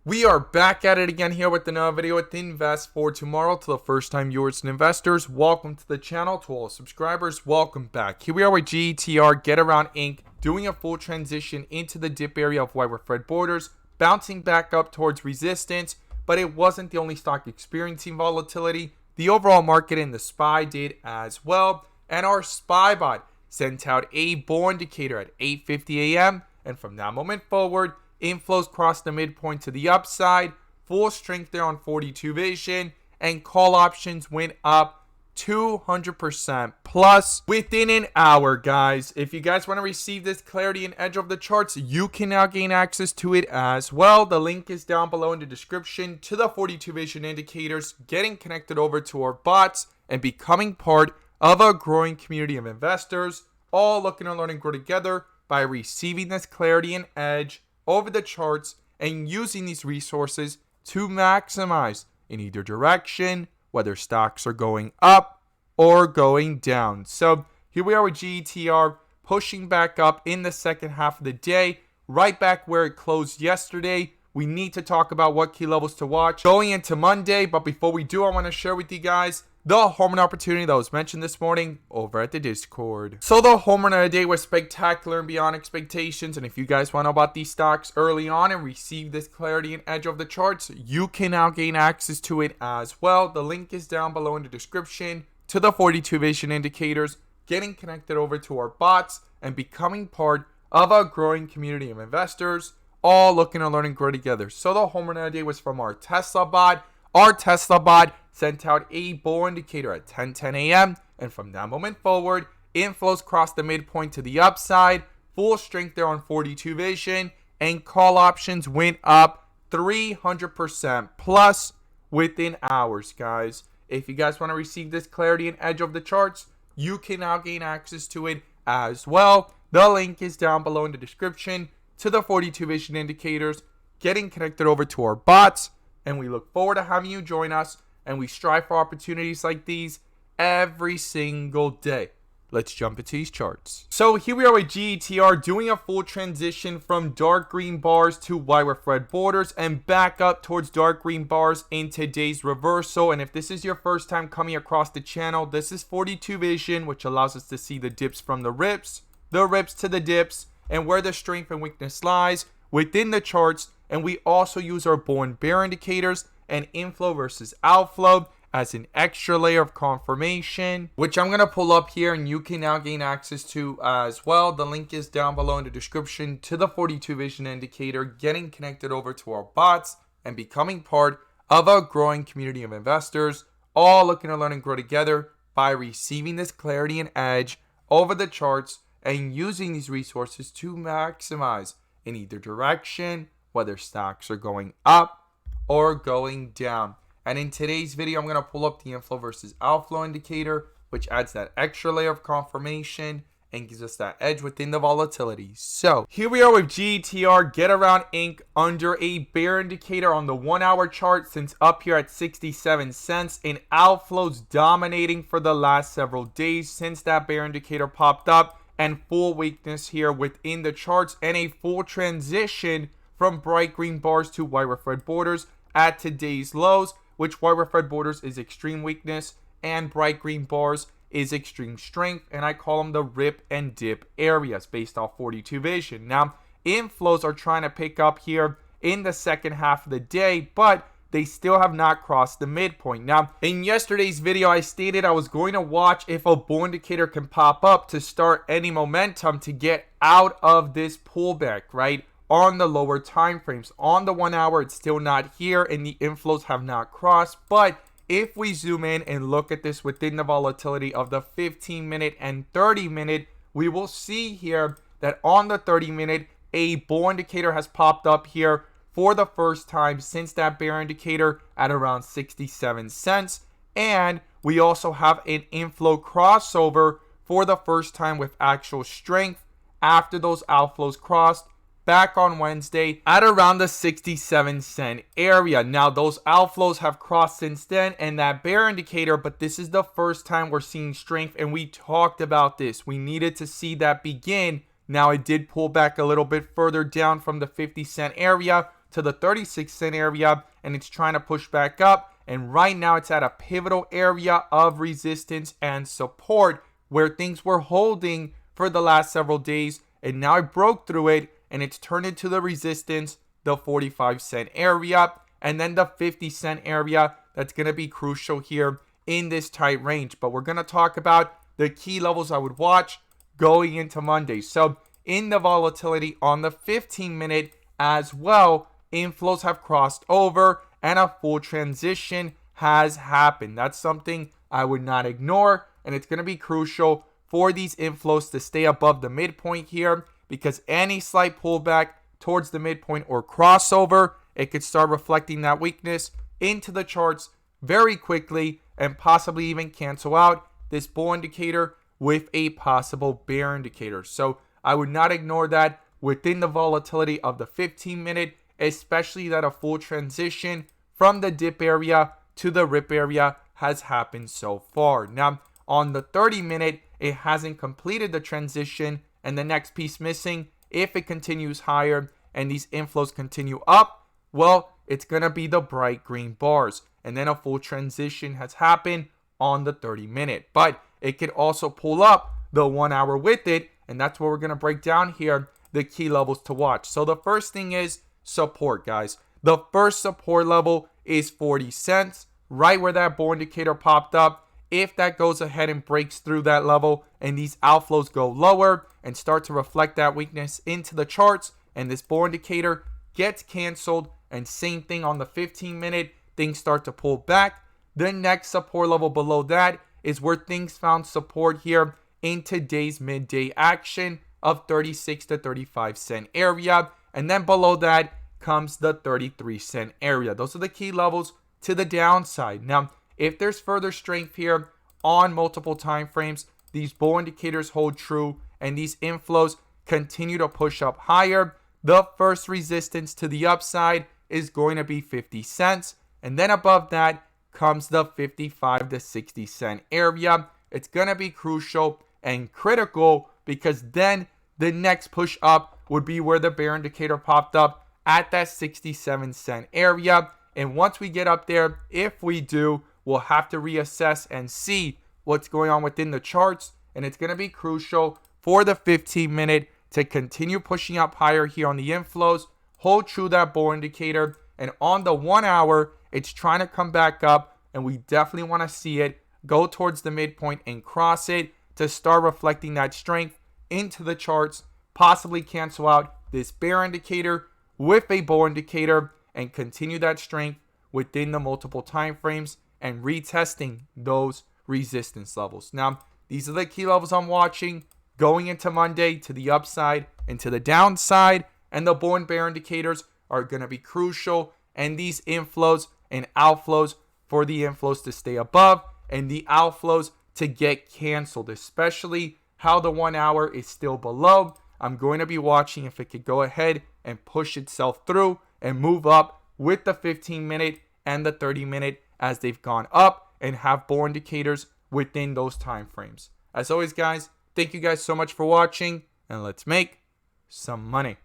We are back at it again here with another video with Invest for Tomorrow. To the first time viewers and investors, welcome to the channel. To all subscribers, welcome back. Here we are with GETR Get Around Inc. doing a full transition into the dip area of wide Fed borders, bouncing back up towards resistance, but it wasn't the only stock experiencing volatility. The overall market and the SPY did as well, and our SPY bot sent out a bull indicator at 8:50 a.m. and from that moment forward, inflows crossed the midpoint to the upside, full strength there on 42 vision, and call options went up 200% plus within an hour, guys. If you guys want to receive this clarity and edge of the charts, you can now gain access to it as well. The link is down below in the description to the 42 vision indicators, getting connected over to our bots and becoming part of a growing community of investors, all looking to learn and grow together by receiving this clarity and edge over the charts and using these resources to maximize in either direction, whether stocks are going up or going down. So here we are with GETR pushing back up in the second half of the day, right back where it closed yesterday. We need to talk about what key levels to watch going into Monday. But before we do, I want to share with you guys the home run opportunity that was mentioned this morning over at the Discord. So the home run of the day was spectacular and beyond expectations. And if you guys want to know about these stocks early on and receive this clarity and edge of the charts, you can now gain access to it as well. The link is down below in the description to the 42 vision indicators, getting connected over to our bots and becoming part of a growing community of investors, all looking to learn and grow together. So the home run of the day was from our Tesla bot. Our Tesla bot sent out a bull indicator at 10:10 a.m. and from that moment forward, inflows crossed the midpoint to the upside, full strength there on 42 vision, and call options went up 300% plus within hours, guys. If you guys want to receive this clarity and edge of the charts, you can now gain access to it as well. The link is down below in the description to the 42 vision indicators, getting connected over to our bots. And we look forward to having you join us, and we strive for opportunities like these every single day. Let's jump into these charts. So here we are with GETR doing a full transition from dark green bars to wide Fed borders and back up towards dark green bars in today's reversal. And if this is your first time coming across the channel, this is 42 vision, which allows us to see the dips from the rips to the dips, and where the strength and weakness lies within the charts. And we also use our bull and bear indicators and inflow versus outflow as an extra layer of confirmation, which I'm going to pull up here and you can now gain access to as well. The link is down below in the description to the 42 vision indicator, getting connected over to our bots and becoming part of a growing community of investors, all looking to learn and grow together by receiving this clarity and edge over the charts and using these resources to maximize in either direction, whether stocks are going up or going down. And in today's video, I'm going to pull up the inflow versus outflow indicator, which adds that extra layer of confirmation and gives us that edge within the volatility. So here we are with GETR Get Around Inc. under a bear indicator on the 1 hour chart, since up here at 67 cents, and outflows dominating for the last several days since that bear indicator popped up, and full weakness here within the charts and a full transition from bright green bars to wide Fed borders at today's lows, which wide Fed borders is extreme weakness and bright green bars is extreme strength, and I call them the rip and dip areas based off 42 vision. Now, inflows are trying to pick up here in the second half of the day, but they still have not crossed the midpoint. Now, in yesterday's video, I stated I was going to watch if a bull indicator can pop up to start any momentum to get out of this pullback, right? On the lower time frames. On the 1 hour, it's still not here and the inflows have not crossed. But if we zoom in and look at this within the volatility of the 15-minute and 30-minute, we will see here that on the 30-minute, a bull indicator has popped up here for the first time since that bear indicator at around 67 cents. And we also have an inflow crossover for the first time with actual strength after those outflows crossed back on Wednesday at around the 67 cent area. Now, those outflows have crossed since then and that bear indicator, but this is the first time we're seeing strength, and we talked about this. We needed to see that begin. Now, it did pull back a little bit further down from the 50 cent area to the 36-cent area, and it's trying to push back up. And right now it's at a pivotal area of resistance and support where things were holding for the last several days. And now it broke through it, and it's turned into the resistance, the 45-cent area, and then the 50-cent area. That's going to be crucial here in this tight range. But we're going to talk about the key levels I would watch going into Monday. So in the volatility on the 15-minute as well, inflows have crossed over and a full transition has happened. That's something I would not ignore, and it's going to be crucial for these inflows to stay above the midpoint here, because any slight pullback towards the midpoint or crossover, it could start reflecting that weakness into the charts very quickly and possibly even cancel out this bull indicator with a possible bear indicator. So I would not ignore that within the volatility of the 15-minute, especially that a full transition from the dip area to the rip area has happened so far. Now, on the 30-minute, it hasn't completed the transition, and the next piece missing, if it continues higher and these inflows continue up, well, it's going to be the bright green bars. And then a full transition has happened on the 30-minute. But it could also pull up the 1 hour with it, and that's what we're going to break down here, the key levels to watch. So the first thing is support, guys. The first support level is 40 cents, right where that bull indicator popped up. If that goes ahead and breaks through that level and these outflows go lower and start to reflect that weakness into the charts, and this bull indicator gets canceled, and same thing on the 15-minute, things start to pull back. The next support level below that is where things found support here in today's midday action of 36 to 35 cent area. And then below that comes the 33 cent area. Those are the key levels to the downside. Now, if there's further strength here on multiple time frames, these bull indicators hold true and these inflows continue to push up higher, the first resistance to the upside is going to be 50 cents. And then above that comes the 55 to 60 cent area. It's going to be crucial and critical, because then the next push up would be where the bear indicator popped up at that 67 cent area. And once we get up there, if we do, we'll have to reassess and see what's going on within the charts. And it's going to be crucial for the 15-minute to continue pushing up higher here on the inflows, hold true that bull indicator. And on the 1 hour, it's trying to come back up, and we definitely want to see it go towards the midpoint and cross it to start reflecting that strength into the charts, possibly cancel out this bear indicator with a bull indicator and continue that strength within the multiple time frames and retesting those resistance levels. Now, these are the key levels I'm watching going into Monday, to the upside and to the downside, and the bull and bear indicators are going to be crucial, and these inflows and outflows, for the inflows to stay above and the outflows to get canceled, especially how the 1 hour is still below. I'm going to be watching if it could go ahead and push itself through and move up with the 15-minute and the 30-minute as they've gone up and have bull indicators within those time frames. As always, guys, thank you guys so much for watching, and let's make some money.